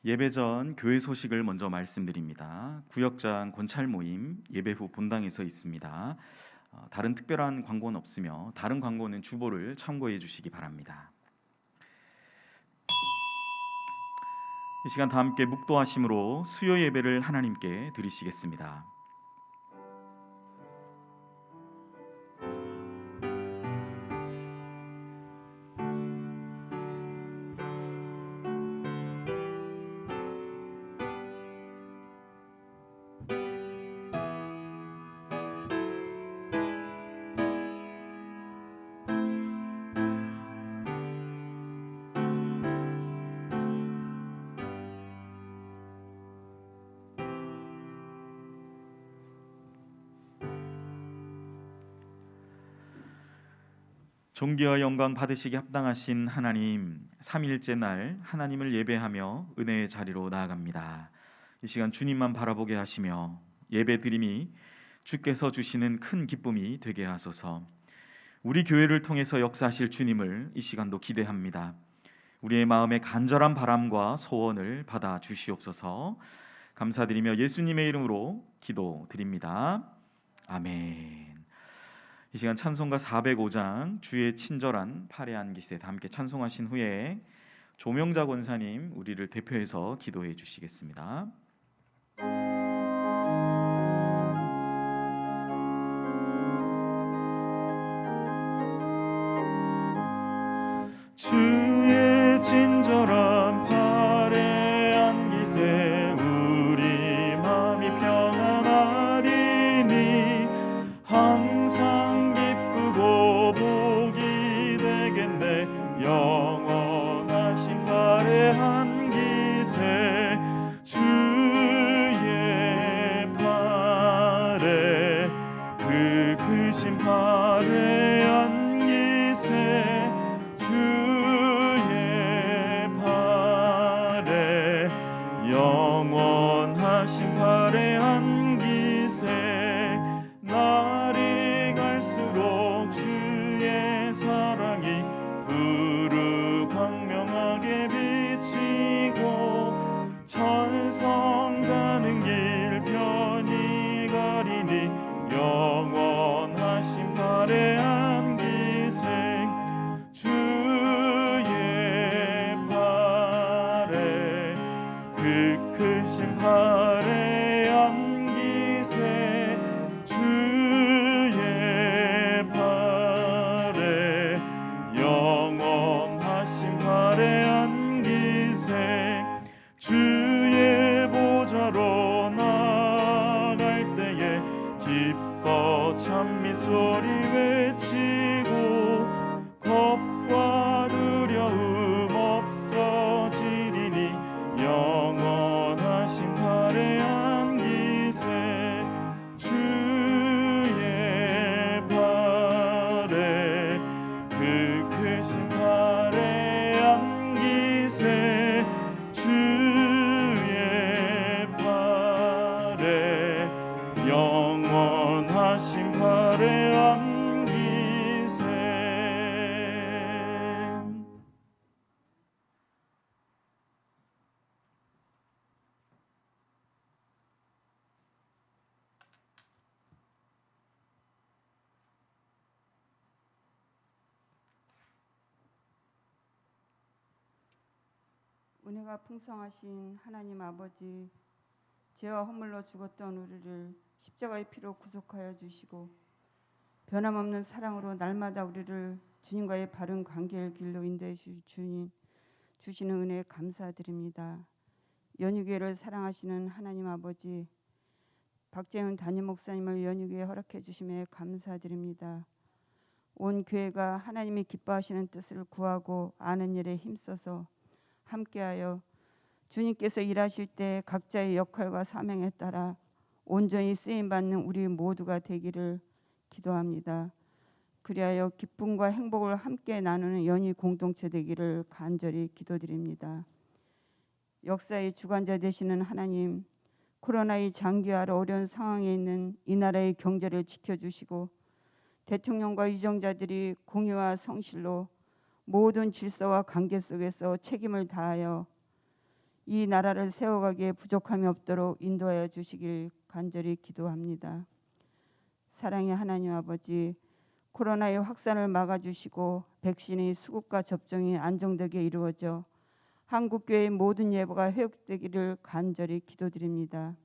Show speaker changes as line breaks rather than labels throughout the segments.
예배 전 교회 소식을 먼저 말씀드립니다. 구역장 권찰 모임 예배 후 본당에서 있습니다. 다른 특별한 광고는 없으며 다른 광고는 주보를 참고해 주시기 바랍니다. 이 시간 다 함께 묵도하심으로 수요 예배를 하나님께 드리시겠습니다. 존귀와 영광 받으시기 합당하신 하나님, 삼일째 날 하나님을 예배하며 은혜의 자리로 나아갑니다. 이 시간 주님만 바라보게 하시며 예배 드림이 주께서 주시는 큰 기쁨이 되게 하소서. 우리 교회를 통해서 역사하실 주님을 이 시간도 기대합니다. 우리의 마음의 간절한 바람과 소원을 받아 주시옵소서. 감사드리며 예수님의 이름으로 기도드립니다. 아멘. 이 시간 찬송가 405장 주의 친절한 팔에 기세 다 함께 찬송하신 후에 조명자 권사님 우리를 대표해서 기도해 주시겠습니다. 주의 친절한 팔에 안기세 우리 마음이 평안하리니 항상 기쁘고 복이 되겠네. 영원하신 팔에 안기세 주의 팔에 그 크신 팔에 안기세 주의 팔에 영원하신 팔에 안기세 날이 갈수록 주의 사랑이 두루 광명하게 비치고 천성 가는 길 편히 가리니 영원하신 팔에 안기세 주의 팔에 그 크신 팔에 안기세 주의 팔에 영원하신 팔에 안기세 주의 보좌로 나갈 때에 기뻐 찬미 소리 외치고 겁과 두려움 없어지리니 영원하신 팔에 안기세 주의 팔에 그 크신 팔에 안기세 주의 팔에 영원하신 팔에 안기세.
은혜가 풍성하신 하나님 아버지, 죄와 허물로 죽었던 우리를 십자가의 피로 구속하여 주시고 변함없는 사랑으로 날마다 우리를 주님과의 바른 관계의 길로 인도해 주시는 은혜에 감사드립니다. 연유교회를 사랑하시는 하나님 아버지, 박재훈 담임 목사님을 연유교회에 허락해 주심에 감사드립니다. 온 교회가 하나님이 기뻐하시는 뜻을 구하고 아는 일에 힘써서 함께하여 주님께서 일하실 때 각자의 역할과 사명에 따라 온전히 쓰임받는 우리 모두가 되기를 기도합니다. 그리하여 기쁨과 행복을 함께 나누는 연희 공동체 되기를 간절히 기도드립니다. 역사의 주관자 되시는 하나님, 코로나의 장기화로 어려운 상황에 있는 이 나라의 경제를 지켜주시고 대통령과 위정자들이 공의와 성실로 모든 질서와 관계 속에서 책임을 다하여 이 나라를 세워가기에 부족함이 없도록 인도하여 주시길 간절히 기도합니다. 사랑의 하나님 아버지, 코로나의 확산을 막아주시고 백신의 수급과 접종이 안정되게 이루어져 한국교회의 모든 예배가 회복되기를 간절히 기도드립니다.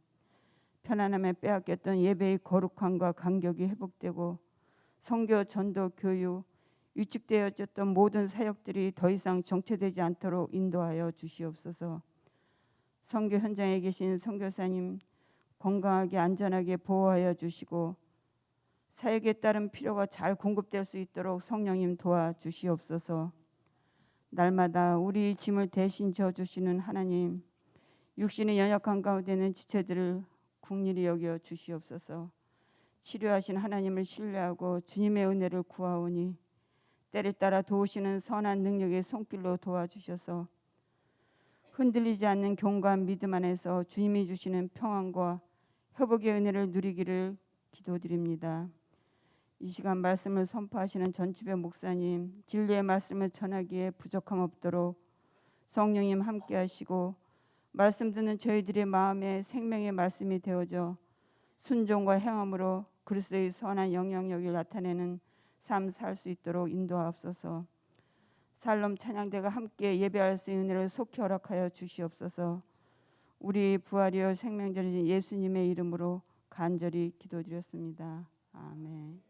편안함에 빼앗겼던 예배의 거룩함과 간격이 회복되고 선교, 전도, 교육, 위축되어졌던 모든 사역들이 더 이상 정체되지 않도록 인도하여 주시옵소서. 선교 현장에 계신 선교사님 건강하게 안전하게 보호하여 주시고 사역에 따른 필요가 잘 공급될 수 있도록 성령님 도와주시옵소서. 날마다 우리 짐을 대신 져주시는 하나님, 육신의 연약한 가운데는 지체들을 긍휼히 여겨 주시옵소서. 치료하신 하나님을 신뢰하고 주님의 은혜를 구하오니 때를 따라 도우시는 선한 능력의 손길로 도와주셔서 흔들리지 않는 경과 믿음 안에서 주님이 주시는 평안과 회복의 은혜를 누리기를 기도드립니다. 이 시간 말씀을 선포하시는 전집의 목사님, 진리의 말씀을 전하기에 부족함 없도록 성령님 함께 하시고 말씀 듣는 저희들의 마음에 생명의 말씀이 되어져 순종과 행함으로 그리스도의 선한 영향력을 나타내는 삶 살 수 있도록 인도하옵소서. 살롬 찬양대가 함께 예배할 수 있는 은혜를 속히 허락하여 주시옵소서. 우리 부활이요 생명전이신 예수님의 이름으로 간절히 기도드렸습니다. 아멘.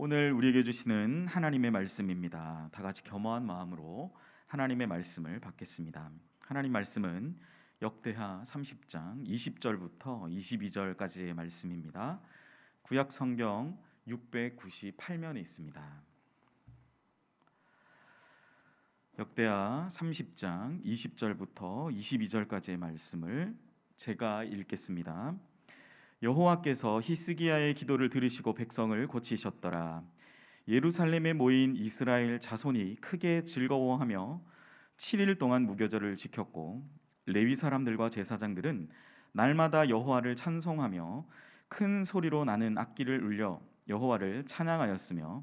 오늘 우리에게 주시는 하나님의 말씀입니다. 다 같이 겸허한 마음으로 하나님의 말씀을 받겠습니다. 하나님 말씀은 역대하 30장 20절부터 22절까지의 말씀입니다. 구약 성경 698면에 있습니다. 역대하 30장 20절부터 22절까지의 말씀을 제가 읽겠습니다. 여호와께서 히스기야의 기도를 들으시고 백성을 고치셨더라. 예루살렘에 모인 이스라엘 자손이 크게 즐거워하며 7일 동안 무교절을 지켰고 레위 사람들과 제사장들은 날마다 여호와를 찬송하며 큰 소리로 나는 악기를 울려 여호와를 찬양하였으며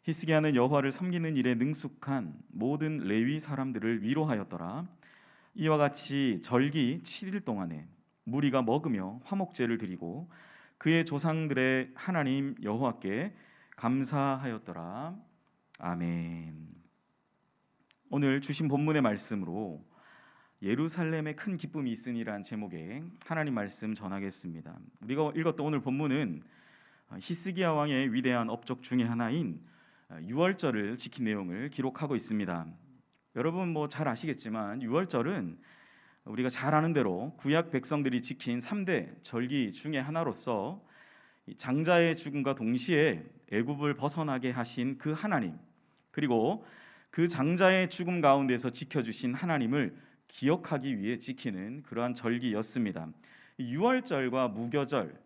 히스기야는 여호와를 섬기는 일에 능숙한 모든 레위 사람들을 위로하였더라. 이와 같이 절기 7일 동안에 무리가 먹으며 화목제를 드리고 그의 조상들의 하나님 여호와께 감사하였더라. 아멘. 오늘 주신 본문의 말씀으로 예루살렘에 큰 기쁨이 있으니라는 제목의 하나님 말씀 전하겠습니다. 우리가 읽었던 오늘 본문은 히스기야 왕의 위대한 업적 중에 하나인 유월절을 지킨 내용을 기록하고 있습니다. 여러분 잘 아시겠지만 유월절은 우리가 잘 아는 대로 구약 백성들이 지킨 3대 절기 중에 하나로서 장자의 죽음과 동시에 애굽을 벗어나게 하신 그 하나님, 그리고 그 장자의 죽음 가운데서 지켜주신 하나님을 기억하기 위해 지키는 그러한 절기였습니다. 유월절과 무교절,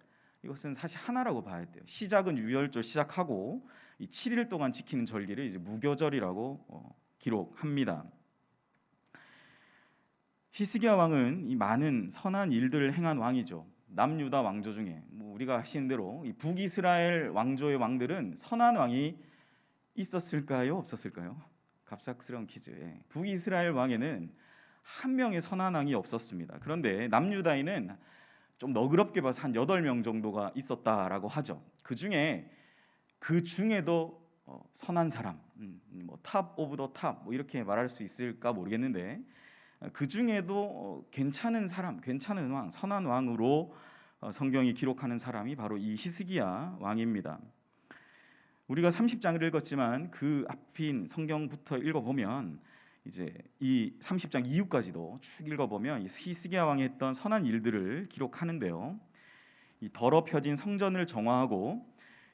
이것은 사실 하나라고 봐야 돼요. 시작은 유월절 시작하고 이 7일 동안 지키는 절기를 이제 무교절이라고 기록합니다. 히스기야 왕은 이 많은 선한 일들을 행한 왕이죠. 남유다 왕조 중에 우리가 아시는 대로 이 북이스라엘 왕조의 왕들은 선한 왕이 있었을까요? 없었을까요? 갑작스러운 퀴즈. 북이스라엘 왕에는 한 명의 선한 왕이 없었습니다. 그런데 남유다에는 좀 너그럽게 봐서 한 8명 정도가 있었다라고 하죠. 그 중에도 선한 사람, 탑 오브 더 탑 이렇게 말할 수 있을까 모르겠는데 그 중에도 괜찮은 사람, 괜찮은 왕, 선한 왕으로 성경이 기록하는 사람이 바로 이 히스기야 왕입니다. 우리가 30장을 읽었지만 그 앞인 성경부터 읽어보면 이제 이 30장 이후까지도 쭉 읽어보면 이 히스기야 왕이 했던 선한 일들을 기록하는데요. 이 더럽혀진 성전을 정화하고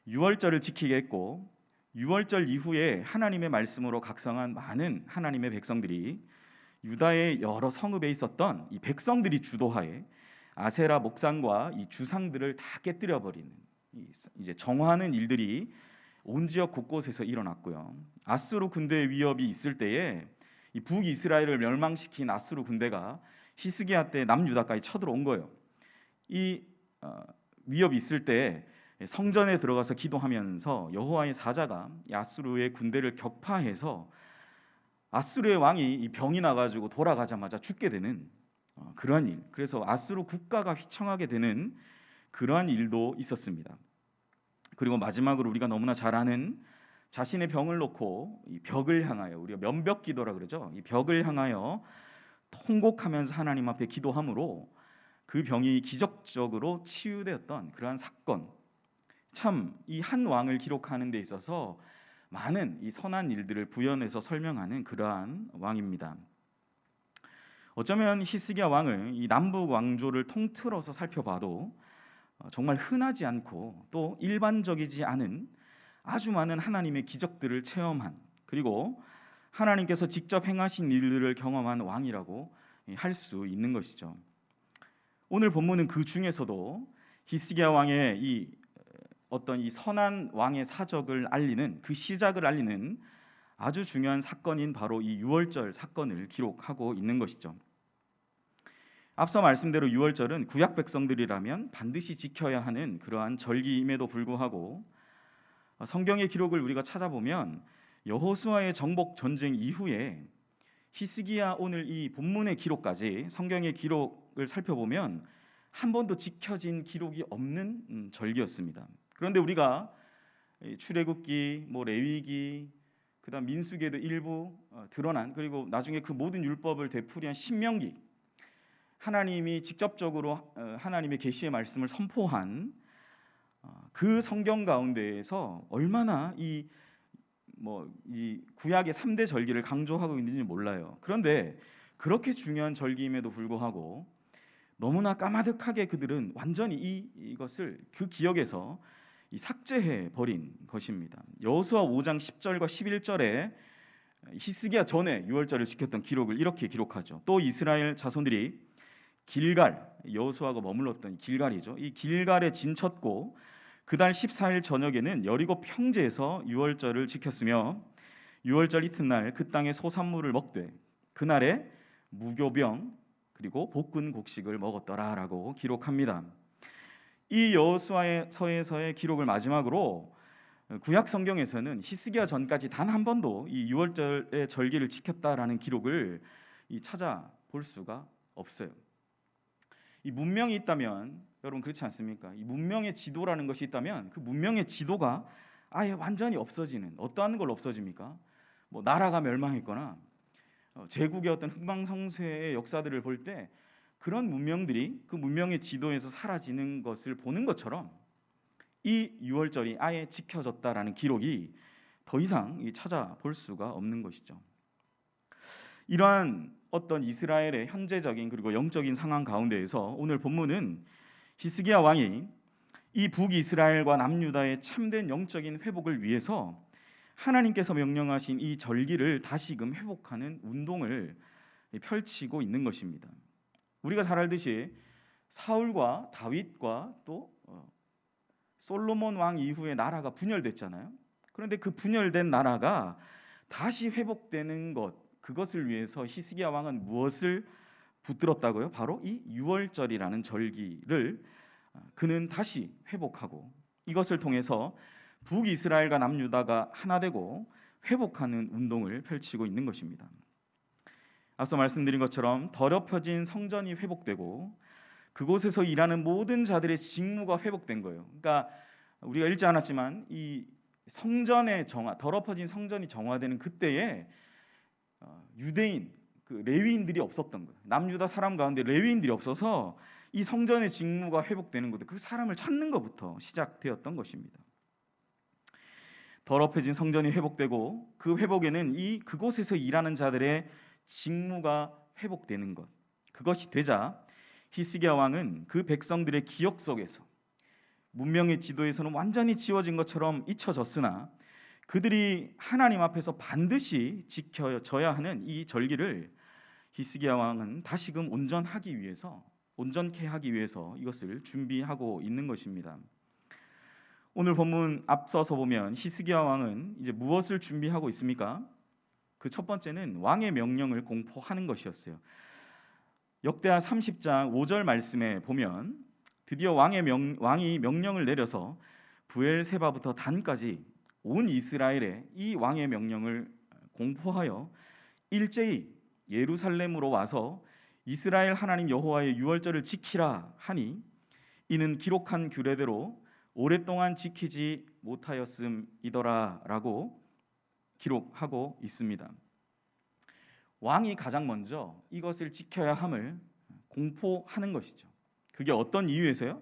유월절을 지키게 했고 유월절 이후에 하나님의 말씀으로 각성한 많은 하나님의 백성들이 유다의 여러 성읍에 있었던 이 백성들이 주도하에 아세라 목상과 이 주상들을 다 깨뜨려 버리는 이제 정화하는 일들이 온 지역 곳곳에서 일어났고요. 아수르 군대의 위협이 있을 때에 이 북이스라엘을 멸망시킨 아수르 군대가 히스기야 때 남유다까지 쳐들어온 거예요. 이 위협이 있을 때 성전에 들어가서 기도하면서 여호와의 사자가 이 아수르의 군대를 격파해서 아수르의 왕이 이 병이 나가지고 돌아가자마자 죽게 되는 그러한 일. 그래서 아수르 국가가 휘청하게 되는 그러한 일도 있었습니다. 그리고 마지막으로 우리가 너무나 잘 아는 자신의 병을 놓고 이 벽을 향하여, 우리가 면벽 기도라 그러죠. 이 벽을 향하여 통곡하면서 하나님 앞에 기도함으로 그 병이 기적적으로 치유되었던 그러한 사건. 참 이 한 왕을 기록하는 데 있어서 많은 이 선한 일들을 부연해서 설명하는 그러한 왕입니다. 어쩌면 히스기야 왕을 이 남북 왕조를 통틀어서 살펴봐도 정말 흔하지 않고 또 일반적이지 않은 아주 많은 하나님의 기적들을 체험한, 그리고 하나님께서 직접 행하신 일들을 경험한 왕이라고 할 수 있는 것이죠. 오늘 본문은 그 중에서도 히스기야 왕의 이 어떤 이 선한 왕의 사적을 알리는, 그 시작을 알리는 아주 중요한 사건인 바로 이 유월절 사건을 기록하고 있는 것이죠. 앞서 말씀대로 유월절은 구약 백성들이라면 반드시 지켜야 하는 그러한 절기임에도 불구하고 성경의 기록을 우리가 찾아보면 여호수아의 정복 전쟁 이후에 히스기야 오늘 이 본문의 기록까지 성경의 기록을 살펴보면 한 번도 지켜진 기록이 없는 절기였습니다. 그런데 우리가 출애굽기, 레위기, 그다음 민수기에도 일부 드러난, 그리고 나중에 그 모든 율법을 되풀이한 신명기, 하나님이 직접적으로 하나님의 계시의 말씀을 선포한 그 성경 가운데에서 얼마나 이 구약의 3대 절기를 강조하고 있는지 몰라요. 그런데 그렇게 중요한 절기임에도 불구하고 너무나 까마득하게 그들은 완전히 이것을 그 기억에서 삭제해 버린 것입니다. 여호수아 5장 10절과 11절에 히스기야 전에 유월절을 지켰던 기록을 이렇게 기록하죠. 또 이스라엘 자손들이 길갈, 여호수아가 머물렀던 길갈이죠. 이 길갈에 진쳤고 그달 14일 저녁에는 여리고 평지에서 유월절을 지켰으며 유월절 이튿날 그 땅의 소산물을 먹되 그날에 무교병 그리고 볶은 곡식을 먹었더라라고 기록합니다. 이 여호수아의 서에서의 기록을 마지막으로 구약 성경에서는 히스기야 전까지 단 한 번도 이 유월절의 절기를 지켰다라는 기록을 찾아볼 수가 없어요. 이 문명이 있다면, 여러분 그렇지 않습니까? 이 문명의 지도라는 것이 있다면 그 문명의 지도가 아예 완전히 없어지는, 어떠한 걸 없어집니까? 나라가 멸망했거나 제국의 어떤 흥망성쇠의 역사들을 볼 때 그런 문명들이 그 문명의 지도에서 사라지는 것을 보는 것처럼 이 유월절이 아예 지켜졌다라는 기록이 더 이상 찾아볼 수가 없는 것이죠. 이러한 어떤 이스라엘의 현재적인 그리고 영적인 상황 가운데에서 오늘 본문은 히스기야 왕이 이 북이스라엘과 남유다의 참된 영적인 회복을 위해서 하나님께서 명령하신 이 절기를 다시금 회복하는 운동을 펼치고 있는 것입니다. 우리가 잘 알듯이 사울과 다윗과 또 솔로몬 왕 이후에 나라가 분열됐잖아요. 그런데 그 분열된 나라가 다시 회복되는 것, 그것을 위해서 히스기야 왕은 무엇을 붙들었다고요? 바로 이 유월절이라는 절기를 그는 다시 회복하고 이것을 통해서 북이스라엘과 남유다가 하나 되고 회복하는 운동을 펼치고 있는 것입니다. 앞서 말씀드린 것처럼 더럽혀진 성전이 회복되고 그곳에서 일하는 모든 자들의 직무가 회복된 거예요. 그러니까 우리가 읽지 않았지만 이 성전의 더럽혀진 성전이 정화되는 그때에 유대인, 그 레위인들이 없었던 거예요. 남유다 사람 가운데 레위인들이 없어서 이 성전의 직무가 회복되는 것도 그 사람을 찾는 것부터 시작되었던 것입니다. 더럽혀진 성전이 회복되고 그 회복에는 그곳에서 일하는 자들의 직무가 회복되는 것, 그것이 되자 히스기야 왕은 그 백성들의 기억 속에서 문명의 지도에서는 완전히 지워진 것처럼 잊혀졌으나 그들이 하나님 앞에서 반드시 지켜져야 하는 이 절기를 히스기야 왕은 다시금 온전케 하기 위해서 이것을 준비하고 있는 것입니다. 오늘 본문 앞서서 보면 히스기야 왕은 이제 무엇을 준비하고 있습니까? 그 첫 번째는 왕의 명령을 공포하는 것이었어요. 역대하 30장 5절 말씀에 보면 드디어 왕이 명령을 내려서 브엘세바부터 단까지 온 이스라엘에 이 왕의 명령을 공포하여 일제히 예루살렘으로 와서 이스라엘 하나님 여호와의 유월절을 지키라 하니 이는 기록한 규례대로 오랫동안 지키지 못하였음이더라라고 기록하고 있습니다. 왕이 가장 먼저 이것을 지켜야 함을 공포하는 것이죠. 그게 어떤 이유에서요?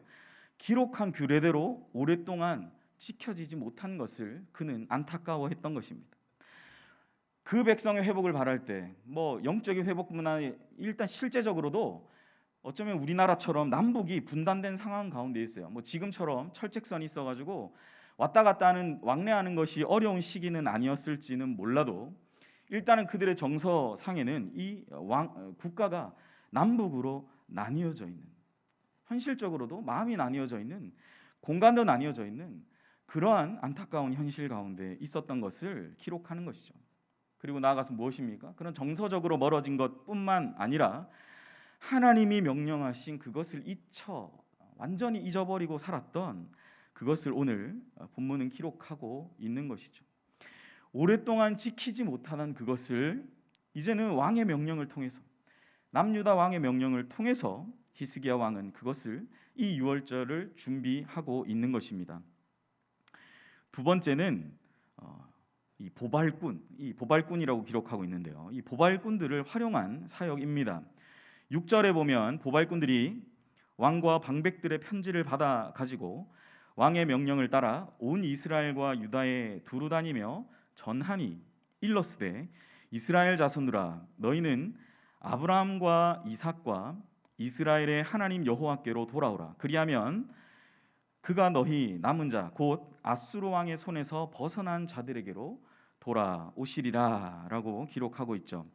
기록한 규례대로 오랫동안 지켜지지 못한 것을 그는 안타까워했던 것입니다. 그 백성의 회복을 바랄 때 뭐 영적인 회복뿐만 아니라 일단 실제적으로도 어쩌면 우리나라처럼 남북이 분단된 상황 가운데 있어요. 뭐 지금처럼 철책선이 있어가지고 왔다 갔다 하는 왕래하는 것이 어려운 시기는 아니었을지는 몰라도 일단은 그들의 정서상에는 이 국가가 남북으로 나뉘어져 있는, 현실적으로도 마음이 나뉘어져 있는, 공간도 나뉘어져 있는 그러한 안타까운 현실 가운데 있었던 것을 기록하는 것이죠. 그리고 나아가서 무엇입니까? 그런 정서적으로 멀어진 것뿐만 아니라 하나님이 명령하신 그것을 완전히 잊어버리고 살았던 그것을 오늘 본문은 기록하고 있는 것이죠. 오랫동안 지키지 못하는 그것을 이제는 왕의 명령을 통해서, 남유다 왕의 명령을 통해서 히스기야 왕은 그것을 이 유월절을 준비하고 있는 것입니다. 두 번째는 이 보발꾼이라고 기록하고 있는데요. 이 보발꾼들을 활용한 사역입니다. 6절에 보면 보발꾼들이 왕과 방백들의 편지를 받아 가지고 왕의 명령을 따라 온 이스라엘과 유다에 두루 다니며 전하니 일러스되 이스라엘 자손들아 너희는 아브라함과 이삭과 이스라엘의 하나님 여호와께로 돌아오라. 그리하면 그가 너희 남은 자 곧 아수르 왕의 손에서 벗어난 자들에게로 돌아오시리라라고 기록하고 있죠.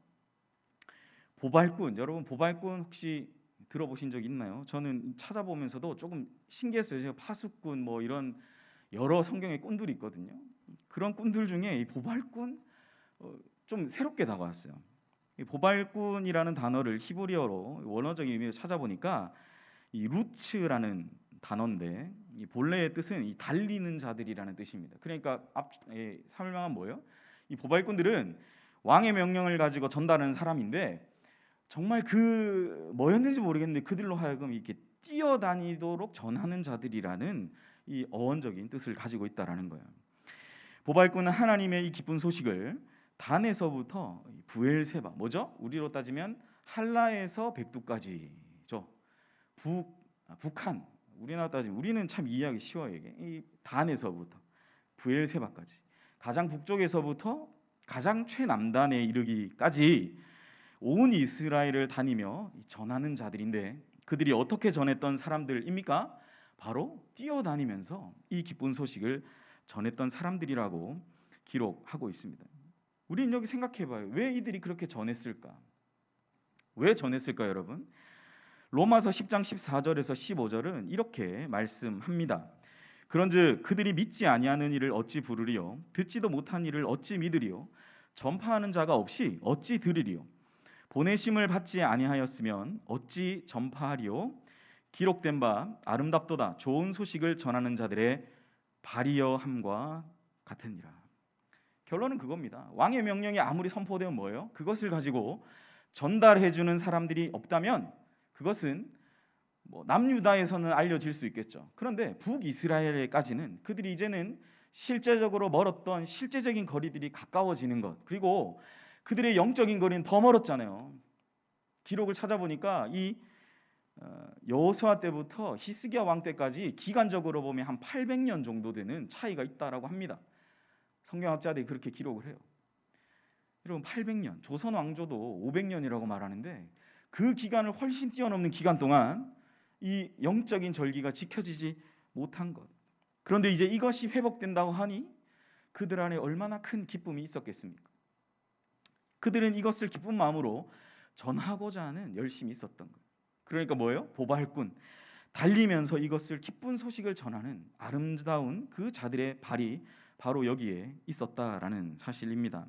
보발꾼, 여러분 보발꾼 혹시 들어보신 적 있나요? 저는 찾아보면서도 조금 신기했어요. 제가 파수꾼 뭐 이런 여러 성경의 꾼들이 있거든요. 그런 꾼들 중에 이 보발꾼 좀 새롭게 다가왔어요. 이 보발꾼이라는 단어를 히브리어로 원어적인 의미를 찾아보니까 이 루츠라는 단어인데 이 본래의 뜻은 이 달리는 자들이라는 뜻입니다. 그러니까 설명은 뭐예요? 이 보발꾼들은 왕의 명령을 가지고 전달하는 사람인데 정말 그 뭐였는지 모르겠는데 그들로 하여금 이렇게 뛰어다니도록 전하는 자들이라는 이 어원적인 뜻을 가지고 있다라는 거예요. 보발꾼은 하나님의 이 기쁜 소식을 단에서부터 브엘세바, 뭐죠? 우리로 따지면 한라에서 백두까지죠. 북한, 우리나라 따지면 우리는 참 이해하기 쉬워요. 이게 이 단에서부터 브엘세바까지 가장 북쪽에서부터 가장 최남단에 이르기까지 온 이스라엘을 다니며 전하는 자들인데 그들이 어떻게 전했던 사람들입니까? 바로 뛰어다니면서 이 기쁜 소식을 전했던 사람들이라고 기록하고 있습니다. 우리는 여기 생각해봐요. 왜 이들이 그렇게 전했을까? 왜 전했을까, 여러분? 로마서 10장 14절에서 15절은 이렇게 말씀합니다. 그런즉 그들이 믿지 아니하는 일을 어찌 부르리요? 듣지도 못한 일을 어찌 믿으리요? 전파하는 자가 없이 어찌 들으리요? 보내심을 받지 아니하였으면 어찌 전파하리요? 기록된 바 아름답도다 좋은 소식을 전하는 자들의 발이여함과 같으니라. 결론은 그겁니다. 왕의 명령이 아무리 선포되면 뭐예요? 그것을 가지고 전달해 주는 사람들이 없다면 그것은 뭐 남유다에서는 알려질 수 있겠죠. 그런데 북이스라엘까지는 그들이 이제는 실제적으로 멀었던 실제적인 거리들이 가까워지는 것, 그리고 그들의 영적인 거리는 더 멀었잖아요. 기록을 찾아보니까 이 여호수아 때부터 히스기야 왕 때까지 기간적으로 보면 한 800년 정도 되는 차이가 있다라고 합니다. 성경학자들이 그렇게 기록을 해요. 여러분 800년, 조선 왕조도 500년이라고 말하는데 그 기간을 훨씬 뛰어넘는 기간 동안 이 영적인 절기가 지켜지지 못한 것. 그런데 이제 이것이 회복된다고 하니 그들 안에 얼마나 큰 기쁨이 있었겠습니까? 그들은 이것을 기쁜 마음으로 전하고자 하는 열심이 있었던 거예요. 그러니까 뭐예요? 보발꾼, 달리면서 이것을 기쁜 소식을 전하는 아름다운 그 자들의 발이 바로 여기에 있었다라는 사실입니다.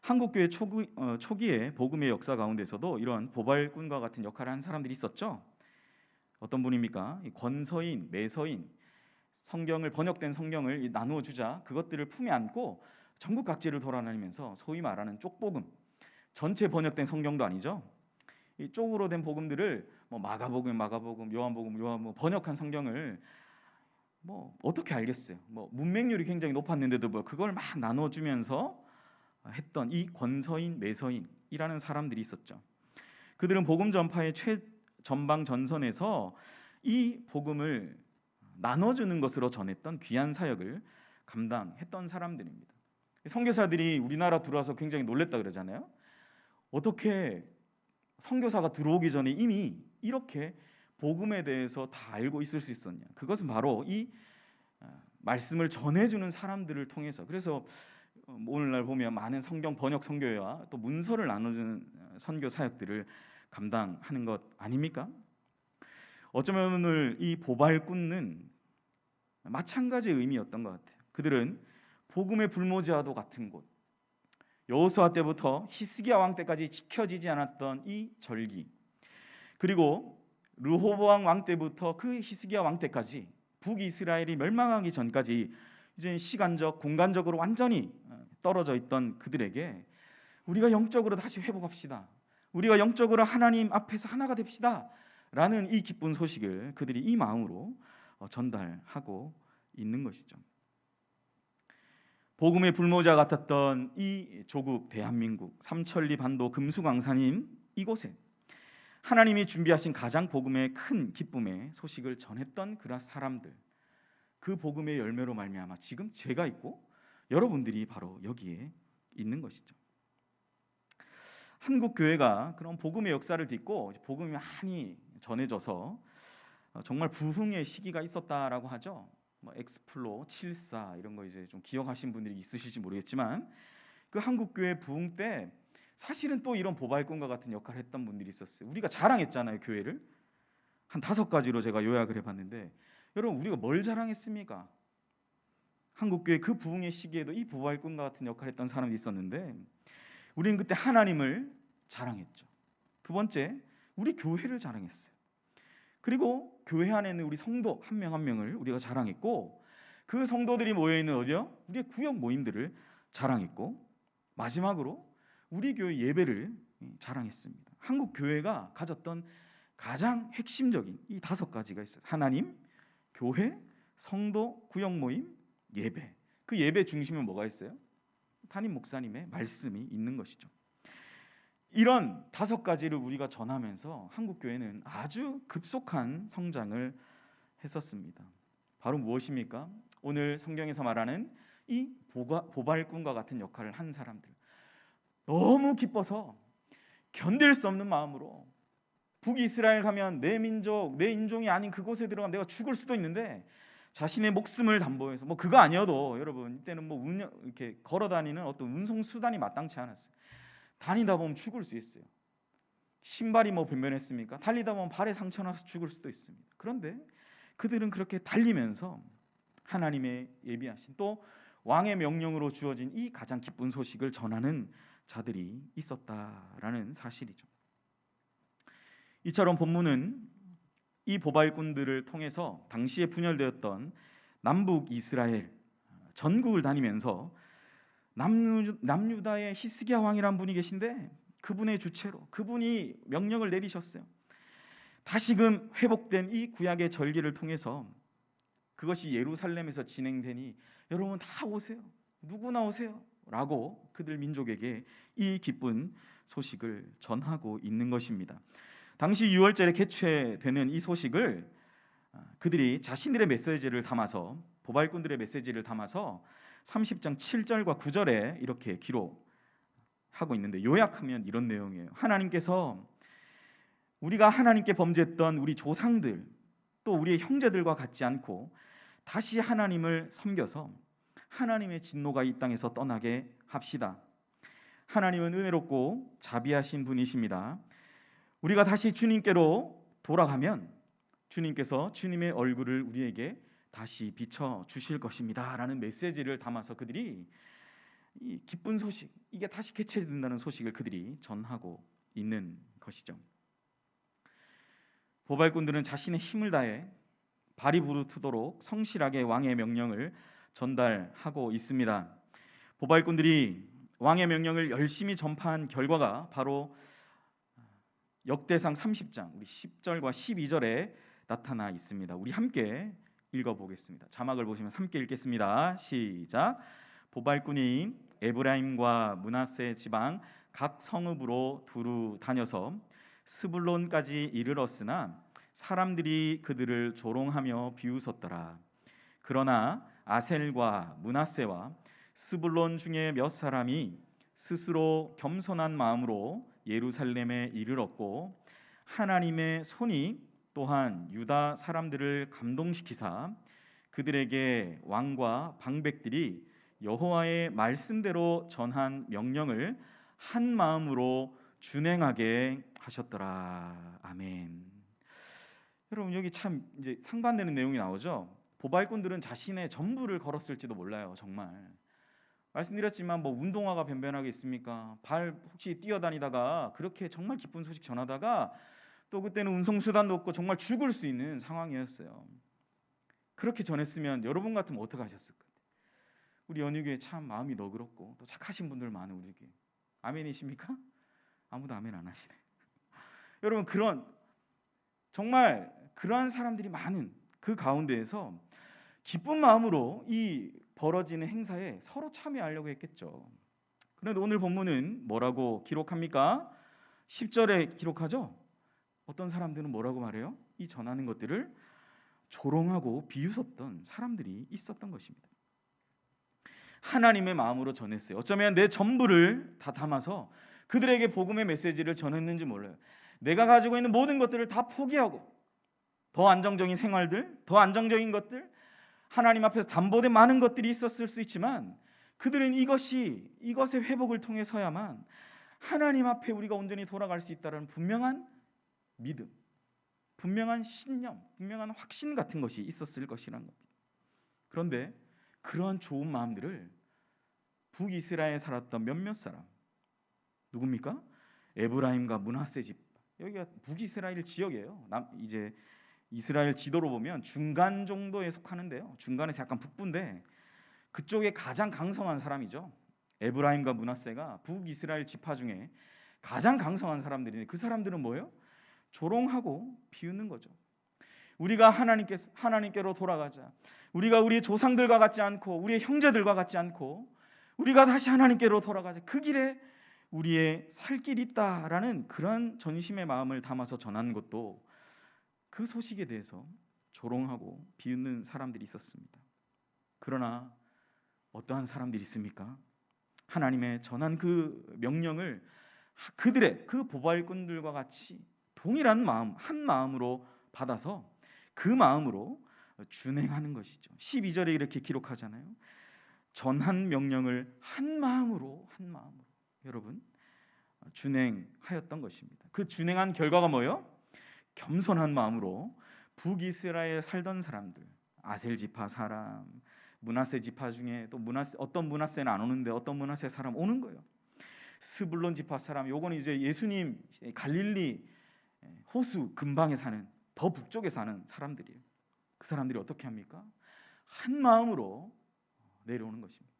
한국교회 초기의 복음의 역사 가운데서도 이런 보발꾼과 같은 역할을 한 사람들이 있었죠. 어떤 분입니까? 권서인, 매서인, 성경을 번역된 성경을 나누어 주자 그것들을 품에 안고 전국 각지를 돌아다니면서 소위 말하는 쪽복음, 전체 번역된 성경도 아니죠. 이 쪽으로 된 복음들을 뭐 마가복음, 요한복음 번역한 성경을 뭐 어떻게 알겠어요? 뭐 문맹률이 굉장히 높았는데도 뭐 그걸 막 나눠 주면서 했던 이 권서인, 매서인이라는 사람들이 있었죠. 그들은 복음 전파의 최전방 전선에서 이 복음을 나눠주는 것으로 전했던 귀한 사역을 감당했던 사람들입니다. 선교사들이 우리나라 들어와서 굉장히 놀랬다 그러잖아요. 어떻게 선교사가 들어오기 전에 이미 이렇게 복음에 대해서 다 알고 있을 수 있었냐? 그것은 바로 이 말씀을 전해주는 사람들을 통해서. 그래서 오늘날 보면 많은 성경 번역 선교회와 또 문서를 나눠주는 선교 사역들을 감당하는 것 아닙니까? 어쩌면 오늘 이 보발꾼은 마찬가지의 의미였던 것 같아요. 그들은 복음의 불모지와도 같은 곳, 여호수아 때부터 히스기야 왕 때까지 지켜지지 않았던 이 절기, 그리고 르호보암 왕 때부터 그 히스기야 왕 때까지 북이스라엘이 멸망하기 전까지 이제 시간적, 공간적으로 완전히 떨어져 있던 그들에게 우리가 영적으로 다시 회복합시다, 우리가 영적으로 하나님 앞에서 하나가 됩시다 라는 이 기쁜 소식을 그들이 이 마음으로 전달하고 있는 것이죠. 복음의 불모자 같았던 이 조국 대한민국 삼천리 반도 금수강산인 이곳에 하나님이 준비하신 가장 복음의 큰 기쁨의 소식을 전했던 그런 사람들, 그 복음의 열매로 말미암아 지금 제가 있고 여러분들이 바로 여기에 있는 것이죠. 한국 교회가 그런 복음의 역사를 딛고 복음이 많이 전해져서 정말 부흥의 시기가 있었다라고 하죠. 뭐 엑스플로 74 이런 거 이제 좀 기억하신 분들이 있으실지 모르겠지만 그 한국 교회 부흥 때 사실은 또 이런 보발꾼과 같은 역할을 했던 분들이 있었어요. 우리가 자랑했잖아요, 교회를. 한 5가지로 제가 요약을 해봤는데 여러분 우리가 뭘 자랑했습니까? 한국 교회 그 부흥의 시기에도 이 보발꾼과 같은 역할을 했던 사람이 있었는데 우리는 그때 하나님을 자랑했죠. 두 번째, 우리 교회를 자랑했어요. 그리고 교회 안에 있는 우리 성도 한 명 한 명을 우리가 자랑했고 그 성도들이 모여있는 어디요? 우리의 구역 모임들을 자랑했고 마지막으로 우리 교회 예배를 자랑했습니다. 한국 교회가 가졌던 가장 핵심적인 이 5가지가 있어요. 하나님, 교회, 성도, 구역 모임, 예배. 그 예배 중심에 뭐가 있어요? 담임 목사님의 말씀이 있는 것이죠. 이런 5가지를 우리가 전하면서 한국 교회는 아주 급속한 성장을 했었습니다. 바로 무엇입니까? 오늘 성경에서 말하는 이 보발꾼과 같은 역할을 한 사람들, 너무 기뻐서 견딜 수 없는 마음으로 북이스라엘 가면 내 민족, 내 인종이 아닌 그곳에 들어가면 내가 죽을 수도 있는데 자신의 목숨을 담보해서 뭐 그거 아니어도 여러분 이때는 뭐 이렇게 걸어다니는 어떤 운송 수단이 마땅치 않았어요. 다니다 보면 죽을 수 있어요. 신발이 뭐 변변했습니까? 달리다 보면 발에 상처 나서 죽을 수도 있습니다. 그런데 그들은 그렇게 달리면서 하나님의 예비하신 또 왕의 명령으로 주어진 이 가장 기쁜 소식을 전하는 자들이 있었다라는 사실이죠. 이처럼 본문은 이 보발꾼들을 통해서 당시에 분열되었던 남북 이스라엘 전국을 다니면서 남유다의 히스기야 왕이라는 분이 계신데 그분의 주체로 그분이 명령을 내리셨어요. 다시금 회복된 이 구약의 절기를 통해서 그것이 예루살렘에서 진행되니 여러분 다 오세요. 누구나 오세요. 라고 그들 민족에게 이 기쁜 소식을 전하고 있는 것입니다. 당시 6월절에 개최되는 이 소식을 그들이 자신들의 메시지를 담아서 보발꾼들의 메시지를 담아서 30장 7절과 9절에 이렇게 기록하고 있는데 요약하면 이런 내용이에요. 하나님께서 우리가 하나님께 범죄했던 우리 조상들 또 우리의 형제들과 같지 않고 다시 하나님을 섬겨서 하나님의 진노가 이 땅에서 떠나게 합시다. 하나님은 은혜롭고 자비하신 분이십니다. 우리가 다시 주님께로 돌아가면 주님께서 주님의 얼굴을 우리에게 다시 비춰 주실 것입니다 라는 메시지를 담아서 그들이 이 기쁜 소식, 이게 다시 개최된다는 소식을 그들이 전하고 있는 것이죠. 보발꾼들은 자신의 힘을 다해 발이 부르트도록 성실하게 왕의 명령을 전달하고 있습니다. 보발꾼들이 왕의 명령을 열심히 전파한 결과가 바로 역대상 30장 우리 10절과 12절에 나타나 있습니다. 우리 함께 읽어보겠습니다. 자막을 보시면 함께 읽겠습니다. 시작. 보발꾼이 에브라임과 므낫세 지방 각 성읍으로 두루 다녀서 스불론까지 이르렀으나 사람들이 그들을 조롱하며 비웃었더라. 그러나 아셀과 므낫세와 스불론 중에 몇 사람이 스스로 겸손한 마음으로 예루살렘에 이르렀고 하나님의 손이 또한 유다 사람들을 감동시키사 그들에게 왕과 방백들이 여호와의 말씀대로 전한 명령을 한 마음으로 준행하게 하셨더라. 아멘. 여러분 여기 참 이제 상반되는 내용이 나오죠. 보발꾼들은 자신의 전부를 걸었을지도 몰라요. 정말 말씀드렸지만 뭐 운동화가 변변하게 있습니까? 발 혹시 뛰어다니다가 그렇게 정말 기쁜 소식 전하다가 또 그때는 운송수단도 없고 정말 죽을 수 있는 상황이었어요. 그렇게 전했으면 여러분 같으면 어떻게 하셨을까? 우리 연희교회 참 마음이 너그럽고 또 착하신 분들 많은 우리 교회. 아멘이십니까? 아무도 아멘 안 하시네. 여러분 정말 그러한 사람들이 많은 그 가운데에서 기쁜 마음으로 이 벌어지는 행사에 서로 참여하려고 했겠죠. 그런데 오늘 본문은 뭐라고 기록합니까? 10절에 기록하죠. 어떤 사람들은 뭐라고 말해요? 이 전하는 것들을 조롱하고 비웃었던 사람들이 있었던 것입니다. 하나님의 마음으로 전했어요. 어쩌면 내 전부를 다 담아서 그들에게 복음의 메시지를 전했는지 몰라요. 내가 가지고 있는 모든 것들을 다 포기하고 더 안정적인 생활들, 더 안정적인 것들, 하나님 앞에서 담보된 많은 것들이 있었을 수 있지만 그들은 이것의 회복을 통해서야만 하나님 앞에 우리가 온전히 돌아갈 수 있다는 분명한 믿음, 분명한 신념, 분명한 확신 같은 것이 있었을 것이라는 겁니다. 그런데 그러한 좋은 마음들을 북이스라엘에 살았던 몇몇 사람, 누굽니까? 에브라임과 므낫세 집, 여기가 북이스라엘 지역이에요. 이제 이스라엘 지도로 보면 중간 정도에 속하는데요. 중간에서 약간 북부인데 그쪽에 가장 강성한 사람이죠. 에브라임과 므낫세가 북이스라엘 지파 중에 가장 강성한 사람들인데 그 사람들은 뭐예요? 조롱하고 비웃는 거죠. 우리가 하나님께로 돌아가자. 우리가 우리의 조상들과 같지 않고 우리의 형제들과 같지 않고 우리가 다시 하나님께로 돌아가자. 그 길에 우리의 살 길이 있다라는 그런 전심의 마음을 담아서 전한 것도 그 소식에 대해서 조롱하고 비웃는 사람들이 있었습니다. 그러나 어떠한 사람들이 있습니까? 하나님의 전한 그 명령을 그들의 그 보발꾼들과 같이 동일한 마음, 한 마음으로 받아서 그 마음으로 준행하는 것이죠. 12절에 이렇게 기록하잖아요. 전한 명령을 한 마음으로 여러분 준행하였던 것입니다. 그 준행한 결과가 뭐예요? 겸손한 마음으로 북이스라엘에 살던 사람들, 아셀 지파 사람, 므낫세 지파 중에 또 어떤 므낫세는 안 오는데 어떤 므낫세 사람 오는 거예요. 스불론 지파 사람, 요건 이제 예수님 갈릴리 호수 근방에 사는 더 북쪽에 사는 사람들이에요. 그 사람들이 어떻게 합니까? 한 마음으로 내려오는 것입니다.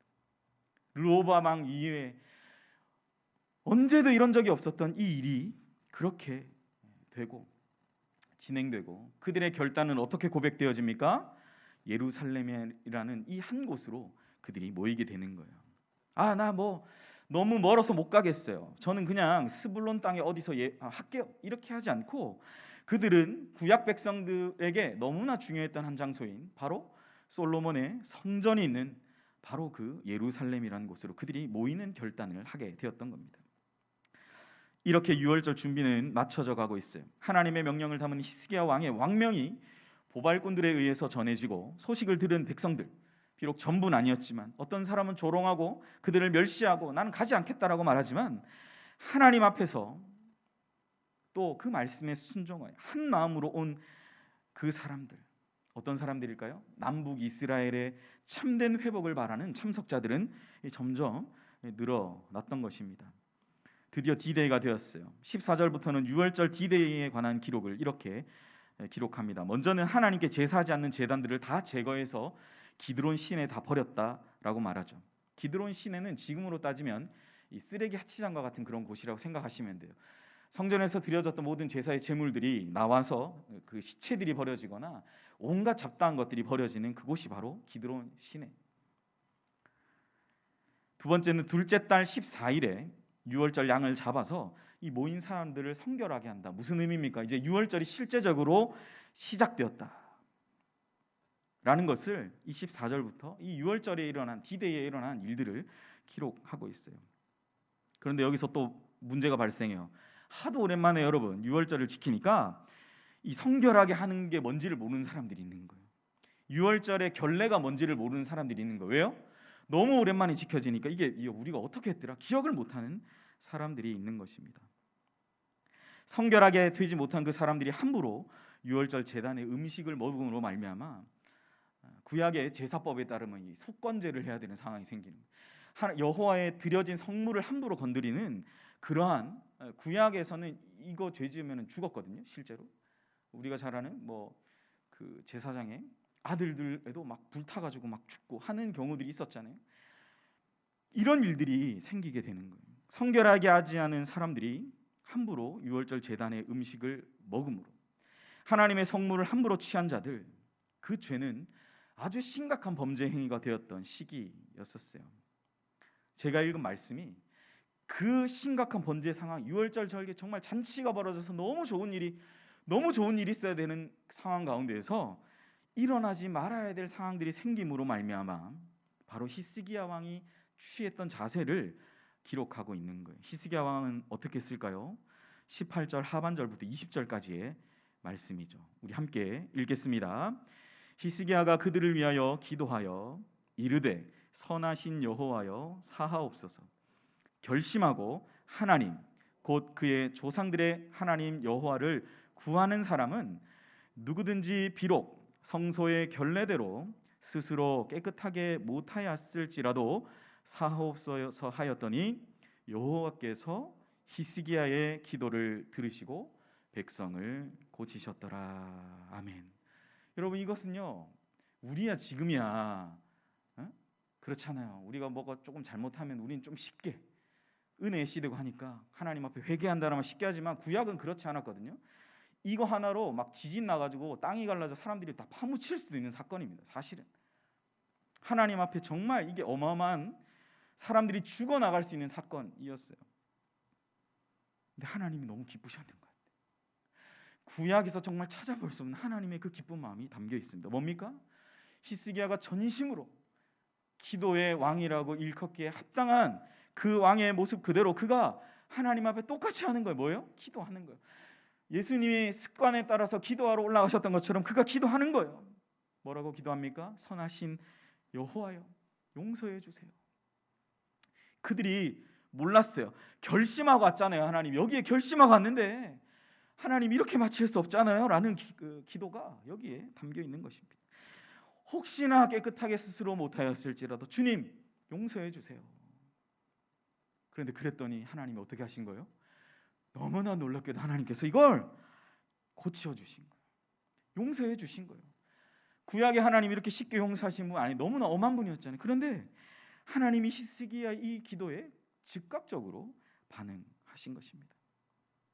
르호보암 왕 이후에 언제도 이런 적이 없었던 이 일이 그렇게 되고 진행되고 그들의 결단은 어떻게 고백되어집니까? 예루살렘이라는 이 한 곳으로 그들이 모이게 되는 거예요. 나 뭐 너무 멀어서 못 가겠어요. 저는 그냥 스불론 땅에 어디서 할게요. 이렇게 하지 않고 그들은 구약 백성들에게 너무나 중요했던 한 장소인 바로 솔로몬의 성전이 있는 바로 그 예루살렘이라는 곳으로 그들이 모이는 결단을 하게 되었던 겁니다. 이렇게 유월절 준비는 맞춰져 가고 있어요. 하나님의 명령을 담은 히스기야 왕의 왕명이 보발꾼들에 의해서 전해지고 소식을 들은 백성들, 비록 전부는 아니었지만 어떤 사람은 조롱하고 그들을 멸시하고 나는 가지 않겠다라고 말하지만 하나님 앞에서 또 그 말씀에 순종하여 한 마음으로 온 그 사람들, 어떤 사람들일까요? 남북 이스라엘의 참된 회복을 바라는 참석자들은 점점 늘어났던 것입니다. 드디어 D-Day가 되었어요. 14절부터는 6월절 D-Day에 관한 기록을 이렇게 기록합니다. 먼저는 하나님께 제사하지 않는 제단들을 다 제거해서 기드론 시내에 다 버렸다라고 말하죠. 기드론 시내는 지금으로 따지면 이 쓰레기 하치장과 같은 그런 곳이라고 생각하시면 돼요. 성전에서 드려졌던 모든 제사의 제물들이 나와서 그 시체들이 버려지거나 온갖 잡다한 것들이 버려지는 그곳이 바로 기드론 시내. 두 번째는 둘째 달 14일에 6월절 양을 잡아서 이 모인 사람들을 성결하게 한다. 무슨 의미입니까? 이제 6월절이 실제적으로 시작되었다 라는 것을 24절부터 이 6월절에 일어난 D-Day에 일어난 일들을 기록하고 있어요. 그런데 여기서 또 문제가 발생해요. 하도 오랜만에 여러분 6월절을 지키니까 이 성결하게 하는 게 뭔지를 모르는 사람들이 있는 거예요. 6월절의 결례가 뭔지를 모르는 사람들이 있는 거예요. 왜요? 너무 오랜만에 지켜지니까 이게 우리가 어떻게 했더라? 기억을 못하는 사람들이 있는 것입니다. 성결하게 되지 못한 그 사람들이 함부로 6월절 제단의 음식을 먹음으로 말미암아 구약의 제사법에 따르면 이 속건제를 해야 되는 상황이 생기는 거예요. 여호와의 드려진 성물을 함부로 건드리는 그러한, 구약에서는 이거 죄 지으면 죽었거든요. 실제로 우리가 잘 아는 그 제사장의 아들들에도 막 불타가지고 막 죽고 하는 경우들이 있었잖아요. 이런 일들이 생기게 되는 거예요. 성결하게 하지 않은 사람들이 함부로 6월절 제단의 음식을 먹음으로 하나님의 성물을 함부로 취한 자들, 그 죄는 아주 심각한 범죄 행위가 되었던 시기였었어요. 제가 읽은 말씀이 그 심각한 범죄 상황, 6월절 절기 정말 잔치가 벌어져서 너무 좋은 일이 있어야 되는 상황 가운데에서 일어나지 말아야 될 상황들이 생김으로 말미암아 바로 히스기야 왕이 취했던 자세를 기록하고 있는 거예요. 히스기야 왕은 어떻게 했을까요? 18절 하반절부터 20절까지의 말씀이죠. 우리 함께 읽겠습니다. 히스기야가 그들을 위하여 기도하여 이르되 선하신 여호와여 사하옵소서. 결심하고 하나님 곧 그의 조상들의 하나님 여호와를 구하는 사람은 누구든지 비록 성소의 결례대로 스스로 깨끗하게 못하였을지라도 사하옵소서 하였더니 여호와께서 히스기야의 기도를 들으시고 백성을 고치셨더라. 아멘. 여러분, 이것은요 우리야 지금이야 그렇잖아요. 우리가 뭐가 조금 잘못하면 우리는 좀 쉽게 은혜의 시대고 하니까 하나님 앞에 회개한다라면 쉽게 하지만 구약은 그렇지 않았거든요. 이거 하나로 막 지진 나가지고 땅이 갈라져 사람들이 다 파묻힐 수도 있는 사건입니다. 사실은 하나님 앞에 정말 이게 어마어마한 사람들이 죽어나갈 수 있는 사건이었어요. 근데 하나님이 너무 기쁘셨던 것 같아요. 구약에서 정말 찾아볼 수 없는 하나님의 그 기쁜 마음이 담겨 있습니다. 뭡니까? 히스기야가 전심으로 기도의 왕이라고 일컫기에 합당한 그 왕의 모습 그대로 그가 하나님 앞에 똑같이 하는 거예요. 뭐예요? 기도하는 거예요. 예수님이 습관에 따라서 기도하러 올라가셨던 것처럼 그가 기도하는 거예요. 뭐라고 기도합니까? 선하신 여호와여 용서해 주세요. 그들이 몰랐어요. 결심하고 왔잖아요. 하나님 여기에 결심하고 왔는데 하나님 이렇게 마칠 수 없잖아요 라는 기도가 여기에 담겨 있는 것입니다. 혹시나 깨끗하게 스스로 못하였을지라도 주님 용서해 주세요. 그런데 그랬더니 하나님이 어떻게 하신 거예요? 너무나 놀랍게도 하나님께서 이걸 고쳐주신 거예요. 용서해 주신 거예요. 구약의 하나님이 이렇게 쉽게 용서하신 분 아니 너무나 엄한 분이었잖아요. 그런데 하나님이 히스기야 이 기도에 즉각적으로 반응하신 것입니다.